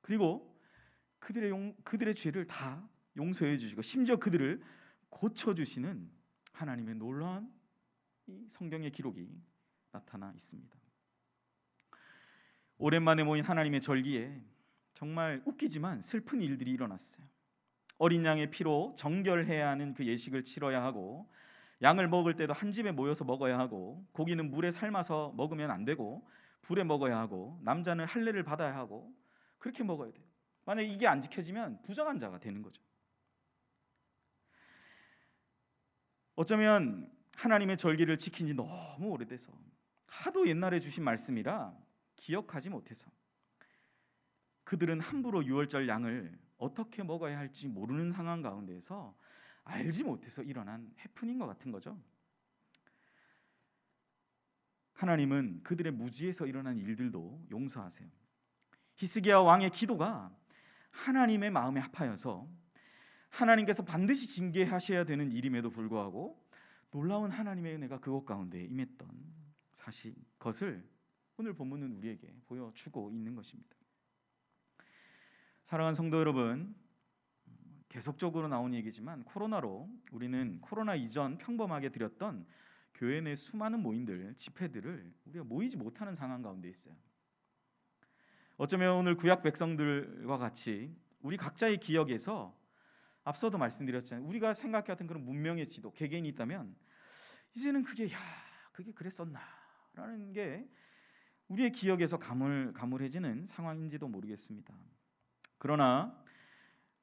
그리고 그들의 죄를 다 용서해 주시고 심지어 그들을 고쳐주시는 하나님의 놀라운 이 성경의 기록이 나타나 있습니다. 오랜만에 모인 하나님의 절기에 정말 웃기지만 슬픈 일들이 일어났어요. 어린 양의 피로 정결해야 하는 그 예식을 치러야 하고 양을 먹을 때도 한 집에 모여서 먹어야 하고 고기는 물에 삶아서 먹으면 안 되고 불에 먹어야 하고 남자는 할례를 받아야 하고 그렇게 먹어야 돼요. 만약에 이게 안 지켜지면 부정한 자가 되는 거죠. 어쩌면 하나님의 절기를 지킨 지 너무 오래돼서 하도 옛날에 주신 말씀이라 기억하지 못해서 그들은 함부로 유월절 양을 어떻게 먹어야 할지 모르는 상황 가운데서 알지 못해서 일어난 해프닝과 같은 거죠. 하나님은 그들의 무지에서 일어난 일들도 용서하세요. 히스기야 왕의 기도가 하나님의 마음에 합하여서 하나님께서 반드시 징계하셔야 되는 일임에도 불구하고 놀라운 하나님의 은혜가 그곳 가운데 임했던 사실 것을 오늘 본문은 우리에게 보여주고 있는 것입니다. 사랑하는 성도 여러분, 계속적으로 나온 얘기지만 코로나로 우리는 코로나 이전 평범하게 드렸던 교회 내 수많은 모임들, 집회들을 우리가 모이지 못하는 상황 가운데 있어요. 어쩌면 오늘 구약 백성들과 같이 우리 각자의 기억에서 앞서도 말씀드렸잖아요. 우리가 생각했던 그런 문명의 지도, 개개인이 있다면 이제는 그게 그랬었나라는 게 우리의 기억에서 가물해지는 상황인지도 모르겠습니다. 그러나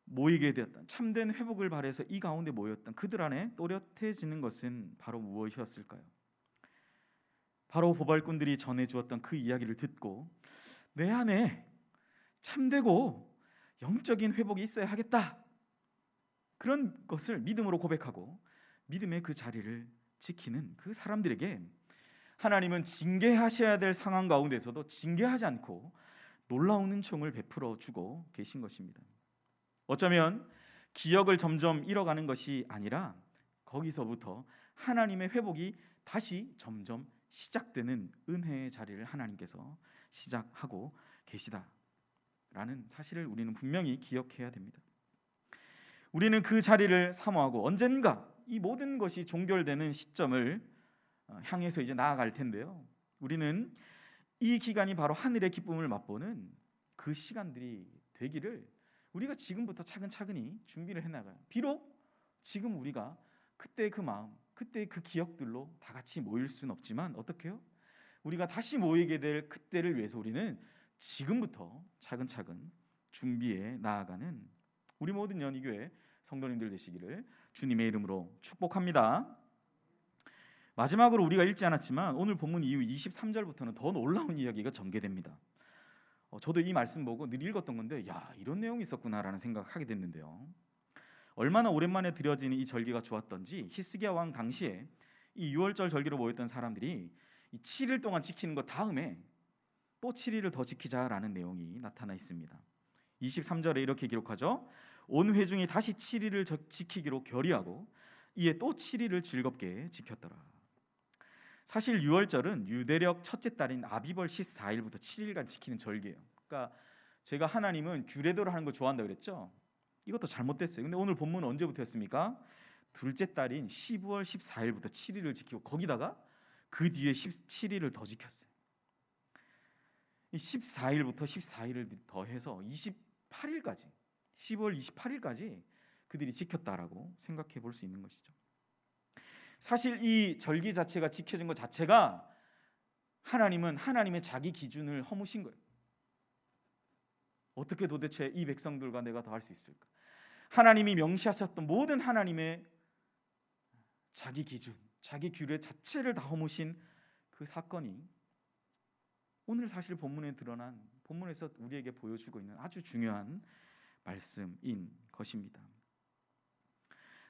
모이게 되었던 참된 회복을 바라서 이 가운데 모였던 그들 안에 또렷해지는 것은 바로 무엇이었을까요? 바로 보발꾼들이 전해주었던 그 이야기를 듣고 내 안에 참되고 영적인 회복이 있어야 하겠다, 그런 것을 믿음으로 고백하고 믿음의 그 자리를 지키는 그 사람들에게 하나님은 징계하셔야 될 상황 가운데서도 징계하지 않고 놀라운 은총을 베풀어 주고 계신 것입니다. 어쩌면 기억을 점점 잃어가는 것이 아니라 거기서부터 하나님의 회복이 다시 점점 시작되는 은혜의 자리를 하나님께서 시작하고 계시다라는 사실을 우리는 분명히 기억해야 됩니다. 우리는 그 자리를 사모하고 언젠가 이 모든 것이 종결되는 시점을 향해서 이제 나아갈 텐데요. 우리는 이 기간이 바로 하늘의 기쁨을 맛보는 그 시간들이 되기를 우리가 지금부터 차근차근히 준비를 해나가요. 비록 지금 우리가 그때의 그 마음, 그때의 그 기억들로 다 같이 모일 수는 없지만 어떻게요? 우리가 다시 모이게 될 그때를 위해서 우리는 지금부터 차근차근 준비해 나아가는 우리 모든 연희교회 성도님들 되시기를 주님의 이름으로 축복합니다. 마지막으로 우리가 읽지 않았지만 오늘 본문 이후 23절부터는 더 놀라운 이야기가 전개됩니다. 저도 이 말씀 보고 늘 읽었던 건데 야, 이런 내용이 있었구나라는 생각하게 됐는데요. 얼마나 오랜만에 드려진 이 절기가 좋았던지 히스기야 왕 당시에 이 유월절 절기로 모였던 사람들이 이 7일 동안 지키는 것 다음에 또 7일을 더 지키자라는 내용이 나타나 있습니다. 23절에 이렇게 기록하죠. 온 회중이 다시 7일을 지키기로 결의하고 이에 또 7일을 즐겁게 지켰더라. 사실 유월절은 유대력 첫째 달인 아비벌 14일부터 7일간 지키는 절기예요. 그러니까 제가 하나님은 규례대로 하는 걸 좋아한다 그랬죠. 이것도 잘못됐어요. 근데 오늘 본문은 언제부터였습니까? 둘째 달인 12월 14일부터 7일을 지키고 거기다가 그 뒤에 17일을 더 지켰어요. 14일부터 14일을 더해서 28일까지 10월 28일까지 그들이 지켰다라고 생각해 볼 수 있는 것이죠. 사실 이 절기 자체가 지켜진 것 자체가 하나님은 하나님의 자기 기준을 허무신 거예요. 어떻게 도대체 이 백성들과 내가 더 할 수 있을까? 하나님이 명시하셨던 모든 하나님의 자기 기준, 자기 규례 자체를 다 허무신 그 사건이 오늘 사실 본문에 드러난, 본문에서 우리에게 보여주고 있는 아주 중요한 말씀인 것입니다.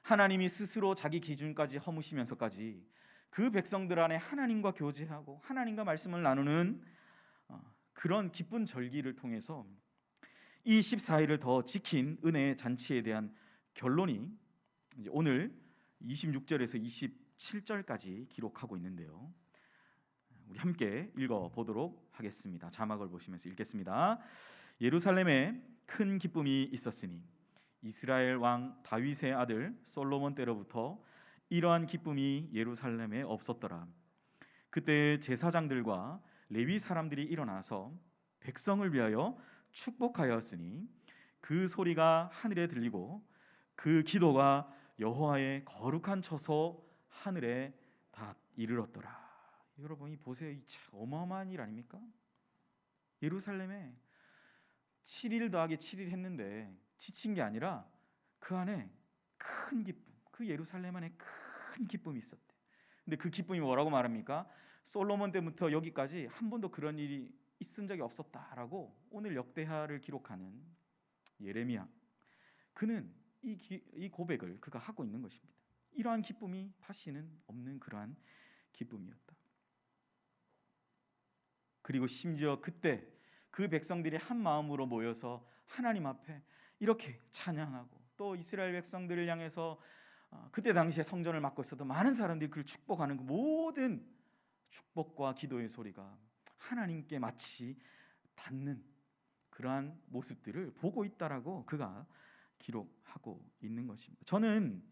하나님이 스스로 자기 기준까지 허무시면서까지 그 백성들 안에 하나님과 교제하고 하나님과 말씀을 나누는 그런 기쁜 절기를 통해서 이 14일을 더 지킨 은혜의 잔치에 대한 결론이 이제 오늘 26절에서 27절까지 기록하고 있는데요. 우리 함께 읽어보도록 하겠습니다. 자막을 보시면서 읽겠습니다. 예루살렘에 큰 기쁨이 있었으니 이스라엘 왕 다윗의 아들 솔로몬 때로부터 이러한 기쁨이 예루살렘에 없었더라. 그때 제사장들과 레위 사람들이 일어나서 백성을 위하여 축복하였으니 그 소리가 하늘에 들리고 그 기도가 여호와의 거룩한 처소 하늘에 다 이르렀더라. 여러분이 보세요. 이 참 어마어마한 일 아닙니까? 예루살렘에 7일 더하기 7일 했는데 지친 게 아니라 그 안에 큰 기쁨, 그 예루살렘 안에 큰 기쁨이 있었대. 근데 그 기쁨이 뭐라고 말합니까? 솔로몬 때부터 여기까지 한 번도 그런 일이 있은 적이 없었다라고 오늘 역대하를 기록하는 예레미야, 그는 이 고백을 그가 하고 있는 것입니다. 이러한 기쁨이 다시는 없는 그러한 기쁨이었다. 그리고 심지어 그때 그 백성들이 한 마음으로 모여서 하나님 앞에 이렇게 찬양하고, 또 이스라엘 백성들을 향해서 그때 당시에 성전을 맡고 있었던 많은 사람들이 그를 축복하는 그 모든 축복과 기도의 소리가 하나님께 마치 닿는 그러한 모습들을 보고 있다라고 그가 기록하고 있는 것입니다. 저는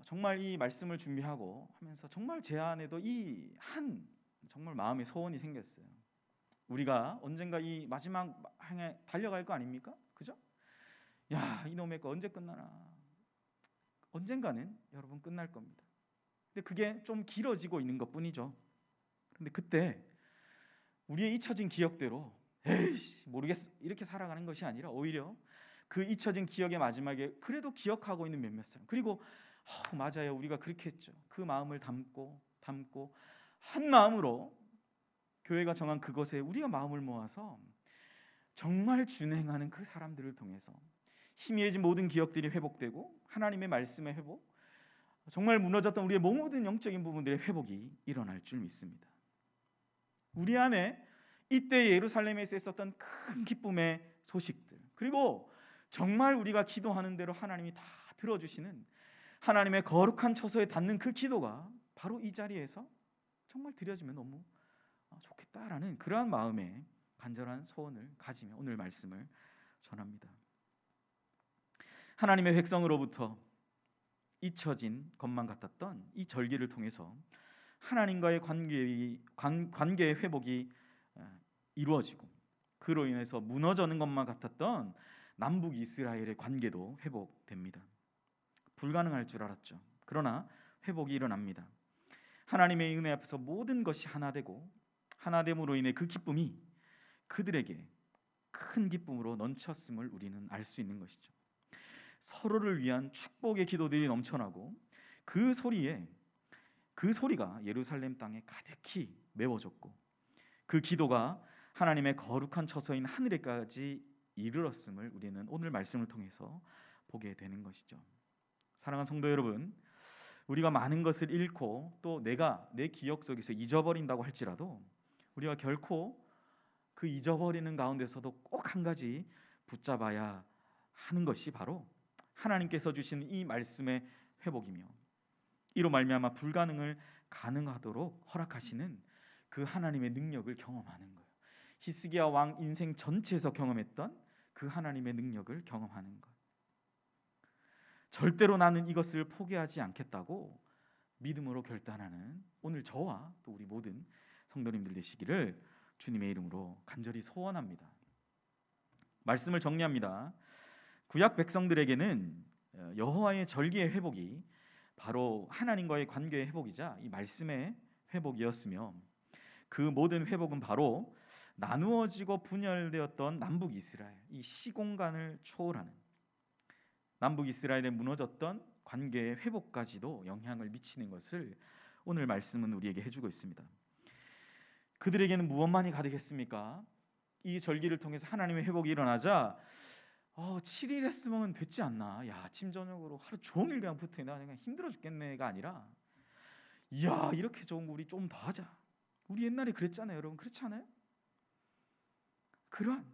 정말 이 말씀을 준비하고 하면서 정말 제 안에도 이 한 정말 마음의 소원이 생겼어요. 우리가 언젠가 이 마지막 항에 달려갈 거 아닙니까? 그죠? 야, 이놈의 거 언제 끝나나? 언젠가는 여러분 끝날 겁니다. 근데 그게 좀 길어지고 있는 것뿐이죠. 그런데 그때 우리의 잊혀진 기억대로 에이씨 모르겠어 이렇게 살아가는 것이 아니라 오히려 그 잊혀진 기억의 마지막에 그래도 기억하고 있는 몇몇 사람, 그리고 맞아요, 우리가 그렇게 했죠. 그 마음을 담고 한 마음으로 교회가 정한 그것에 우리가 마음을 모아서 정말 준행하는 그 사람들을 통해서 희미해진 모든 기억들이 회복되고 하나님의 말씀의 회복, 정말 무너졌던 우리의 모든 영적인 부분들의 회복이 일어날 줄 믿습니다. 우리 안에 이때 예루살렘에서 있었던 큰 기쁨의 소식들, 그리고 정말 우리가 기도하는 대로 하나님이 다 들어주시는 하나님의 거룩한 처소에 닿는 그 기도가 바로 이 자리에서 정말 드려지면 너무 좋겠다라는 그러한 마음의 간절한 소원을 가지며 오늘 말씀을 전합니다. 하나님의 백성으로부터 잊혀진 것만 같았던 이 절기를 통해서 하나님과의 관계의 회복이 이루어지고, 그로 인해서 무너지는 것만 같았던 남북 이스라엘의 관계도 회복됩니다. 불가능할 줄 알았죠. 그러나 회복이 일어납니다. 하나님의 은혜 앞에서 모든 것이 하나 되고, 하나됨으로 인해 그 기쁨이 그들에게 큰 기쁨으로 넘쳤음을 우리는 알 수 있는 것이죠. 서로를 위한 축복의 기도들이 넘쳐나고, 그 소리가 예루살렘 땅에 가득히 메워졌고, 그 기도가 하나님의 거룩한 처소인 하늘에까지 이르렀음을 우리는 오늘 말씀을 통해서 보게 되는 것이죠. 사랑하는 성도 여러분, 우리가 많은 것을 잃고 또 내가 내 기억 속에서 잊어버린다고 할지라도 우리가 결코 그 잊어버리는 가운데서도 꼭 한 가지 붙잡아야 하는 것이 바로 하나님께서 주신 이 말씀의 회복이며, 이로 말미암아 불가능을 가능하도록 허락하시는 그 하나님의 능력을 경험하는 거예요. 히스기야 왕 인생 전체에서 경험했던 그 하나님의 능력을 경험하는 것. 절대로 나는 이것을 포기하지 않겠다고 믿음으로 결단하는 오늘 저와 또 우리 모든 성도님들 되시기를 주님의 이름으로 간절히 소원합니다. 말씀을 정리합니다. 구약 백성들에게는 여호와의 절기의 회복이 바로 하나님과의 관계의 회복이자 이 말씀의 회복이었으며, 그 모든 회복은 바로 나누어지고 분열되었던 남북 이스라엘, 이 시공간을 초월하는 남북 이스라엘에 무너졌던 관계의 회복까지도 영향을 미치는 것을 오늘 말씀은 우리에게 해주고 있습니다. 그들에게는 무엇만이 가득했습니까? 이 절기를 통해서 하나님의 회복이 일어나자 7일 했으면 됐지 않나? 야, 아침 저녁으로 하루 종일 그냥 붙어있나? 그냥 힘들어 죽겠네가 아니라, 이야, 이렇게 좋은 거 우리 좀 더 하자. 우리 옛날에 그랬잖아요, 여러분. 그렇지 않아요? 그런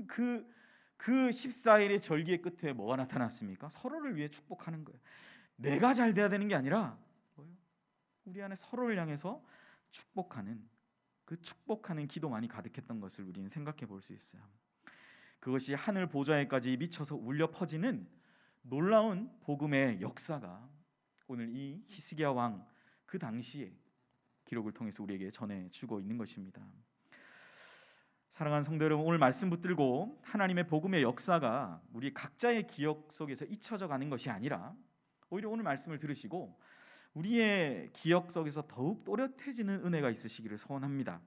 그 14일의 절기의 끝에 뭐가 나타났습니까? 서로를 위해 축복하는 거예요. 내가 잘 돼야 되는 게 아니라 우리 안에 서로를 향해서 축복하는 그 축복하는 기도만이 가득했던 것을 우리는 생각해 볼 수 있어요. 그것이 하늘 보좌에까지 미쳐서 울려 퍼지는 놀라운 복음의 역사가 오늘 이 히스기야 왕 그 당시의 기록을 통해서 우리에게 전해주고 있는 것입니다. 사랑하는 성도 여러분, 오늘 말씀 붙들고 하나님의 복음의 역사가 우리 각자의 기억 속에서 잊혀져 가는 것이 아니라, 오히려 오늘 말씀을 들으시고 우리의 기억 속에서 더욱 또렷해지는 은혜가 있으시기를 소원합니다.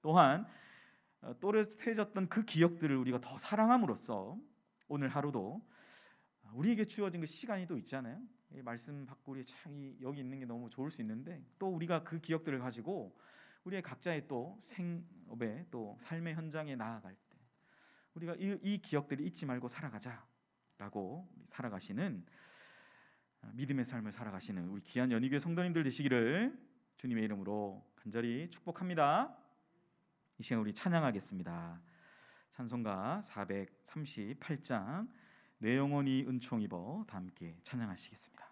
또한 또렷해졌던 그 기억들을 우리가 더 사랑함으로써 오늘 하루도 우리에게 주어진 그 시간이 또 있잖아요. 이 말씀 받고 여기 있는 게 너무 좋을 수 있는데, 또 우리가 그 기억들을 가지고 우리의 각자의 또 생업에 또 삶의 현장에 나아갈 때 우리가 이 기억들을 잊지 말고 살아가자라고 살아가시는 믿음의 삶을 살아가시는 우리 귀한 연희교회 성도님들 되시기를 주님의 이름으로 간절히 축복합니다. 이 시간 우리 찬양하겠습니다. 찬송가 438장 내 영혼이 은총 입어 다 함께 찬양하시겠습니다.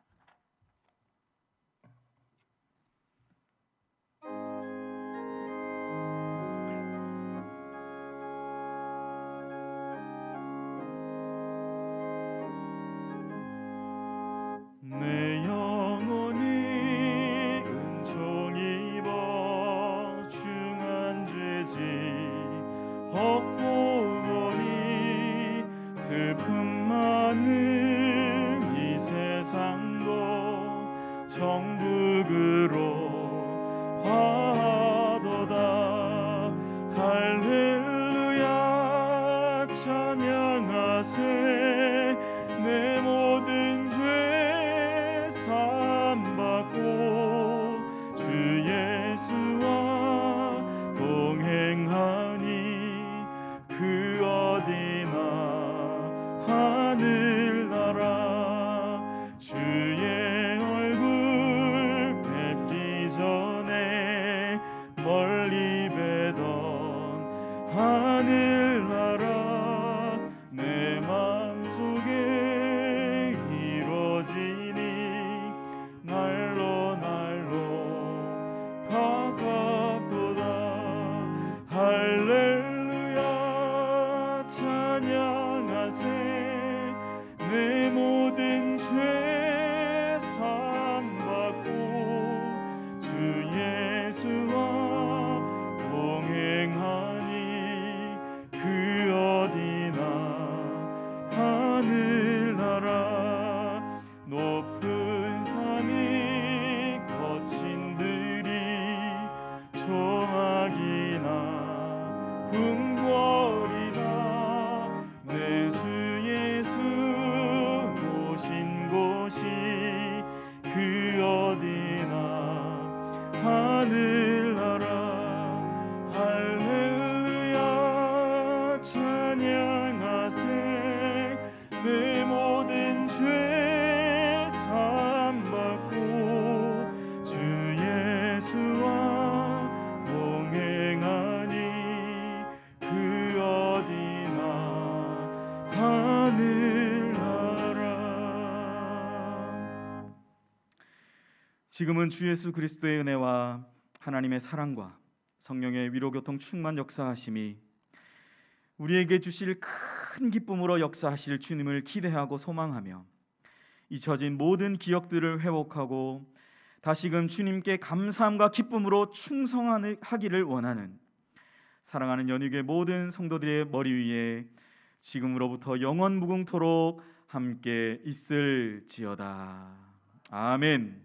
내 영혼이 은총 입어 중한 죄짐 헛보거니 슬픔 많은 이 세상도 정복으로 화하도다. 할렐루야 찬양하세. 내 모든 죄 사함받고 주 예수와 동행하니 그 어디나 하늘나라. 주의 얼굴 뵙기 전에 멀리 뵈던 하늘나라. 내 맘속에 이루어지니 날로 날로 가깝도다. 할렐루야 찬양하세. 내 모든 죄 사함받고 주 예수와 동행하니 그 어디나 하늘나라. 높은 산이 거친 들이 조막이나 궁궐이나 내 주 예수 오신 곳이 그 어디나 하늘나라. 할렐루야 찬양하세. 내 모든 죄 사함받고 주 예수와 동행하니 그 어디나 하늘나라. 지금은 주 예수 그리스도의 은혜와 하나님의 사랑과 성령의 위로교통 충만 역사하심이 우리에게 주실 큰 기쁨으로 역사하실 주님을 기대하고 소망하며 잊혀진 모든 기억들을 회복하고 다시금 주님께 감사함과 기쁨으로 충성하기를 원하는 사랑하는 연희교회 모든 성도들의 머리 위에 지금으로부터 영원 무궁토록 함께 있을지어다. 아멘.